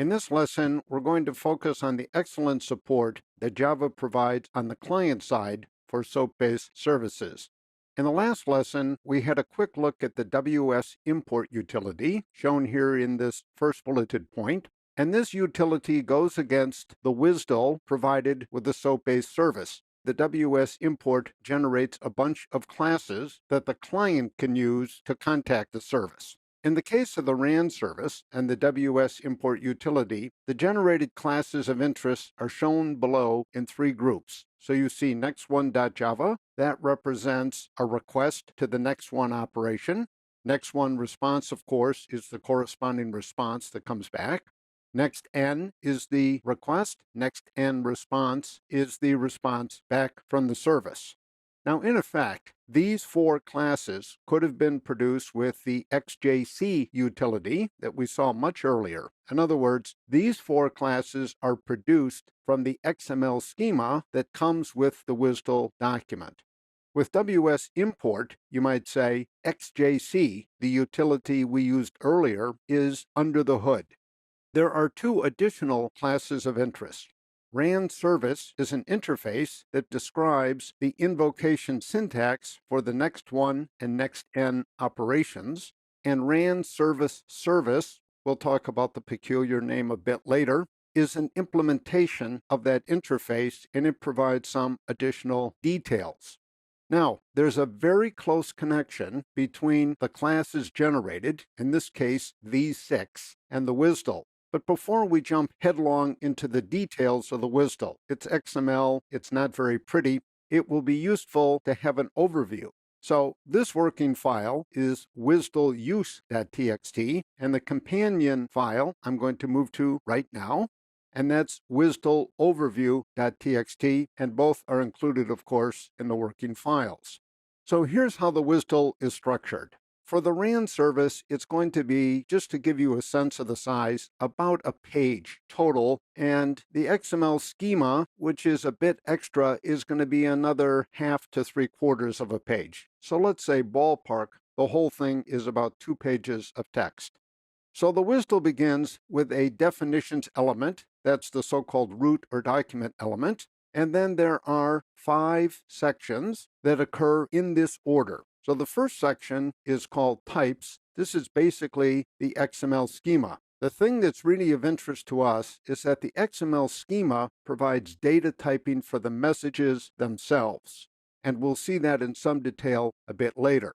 In this lesson, we're going to focus on the excellent support that Java provides on the client side for SOAP-based services. In the last lesson, we had a quick look at the WS import utility, shown here in this first bulleted point, and this utility goes against the WSDL provided with the SOAP-based service. The WS import generates a bunch of classes that the client can use to contact the service. In the case of the RAN service and the WS import utility, the generated classes of interest are shown below in three groups. So you see next1.java, that represents a request to the next1 operation. Next1 response, of course, is the corresponding response that comes back. Next_n is the request. Next_n response is the response back from the service. Now, in effect, these four classes could have been produced with the XJC utility that we saw much earlier. In other words, these four classes are produced from the XML schema that comes with the WSDL document. With WS import, you might say XJC, the utility we used earlier, is under the hood. There are two additional classes of interest. RAN service is an interface that describes the invocation syntax for the next1 and next_n operations, and RAN service, we'll talk about the peculiar name a bit later, is an implementation of that interface, and it provides some additional details. Now, there's a very close connection between the classes generated, in this case these six, and the WSDL. But before we jump headlong into the details of the WSDL, it's XML, it's not very pretty, it will be useful to have an overview. So this working file is WSDLuse.txt, and the companion file I'm going to move to right now, and that's WSDLoverview.txt, and both are included, of course, in the working files. So here's how the WSDL is structured. For the RAN service, it's going to be, just to give you a sense of the size, about a page total, and the XML schema, which is a bit extra, is going to be another 1/2 to 3/4 of a page. So let's say ballpark, the whole thing is about 2 pages of text. So the WSDL begins with a definitions element, that's the so-called root or document element, and then there are 5 sections that occur in this order. So the first section is called types. This is basically the XML schema. The thing that's really of interest to us is that the XML schema provides data typing for the messages themselves, and we'll see that in some detail a bit later.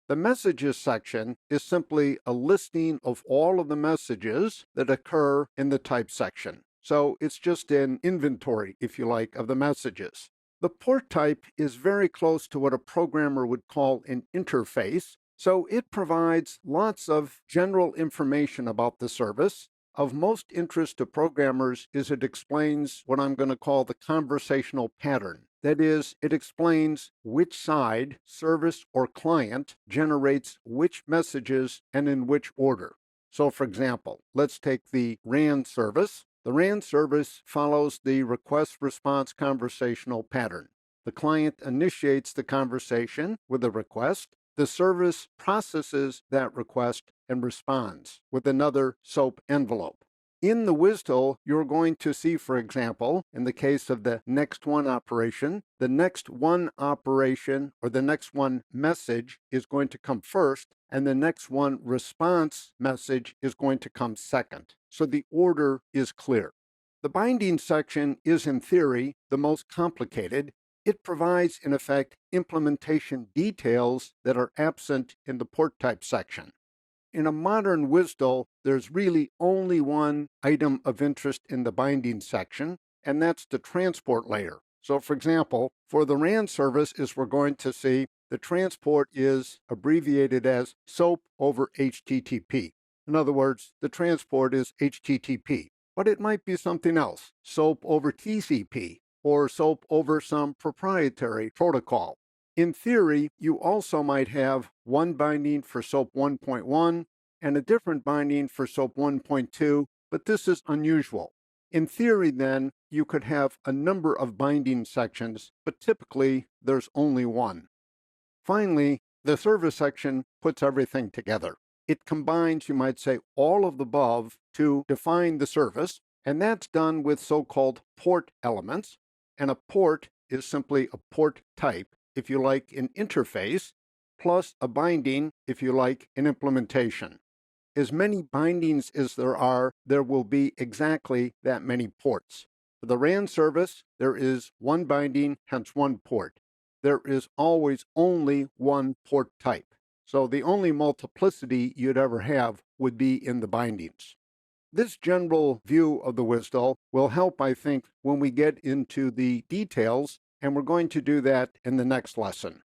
The messages section is simply a listing of all of the messages that occur in the type section. So it's just an inventory, if you like, of the messages. The port type is very close to what a programmer would call an interface, so it provides lots of general information about the service. Of most interest to programmers is it explains what I'm going to call the conversational pattern. That is, it explains which side, service or client, generates which messages and in which order. So for example, let's take the RAN service. The RAN service follows the request-response conversational pattern. The client initiates the conversation with a request. The service processes that request and responds with another SOAP envelope. In the WSDL, you're going to see, for example, in the case of the next1 operation, the next1 operation or the next1 message is going to come first, and the next1 response message is going to come second. So the order is clear. The binding section is, in theory, the most complicated. It provides, in effect, implementation details that are absent in the port type section. In a modern WSDL, there's really only one item of interest in the binding section, and that's the transport layer. So for example, for the RAN service, as we're going to see, the transport is abbreviated as SOAP over HTTP. In other words, the transport is HTTP, but it might be something else, SOAP over TCP, or SOAP over some proprietary protocol. In theory, you also might have one binding for SOAP 1.1 and a different binding for SOAP 1.2, but this is unusual. In theory, then, you could have a number of binding sections, but typically there's only one. Finally, the service section puts everything together. it combines, you might say, all of the above to define the service, and that's done with so-called port elements. And a port is simply a port type, if you like, an interface, plus a binding, if you like, an implementation. As many bindings as there will be exactly that many ports. For the RAN service, there is one binding, hence one port. There is always only one port type. So the only multiplicity you'd ever have would be in the bindings. This general view of the WSDL will help, I think, when we get into the details, and we're going to do that in the next lesson.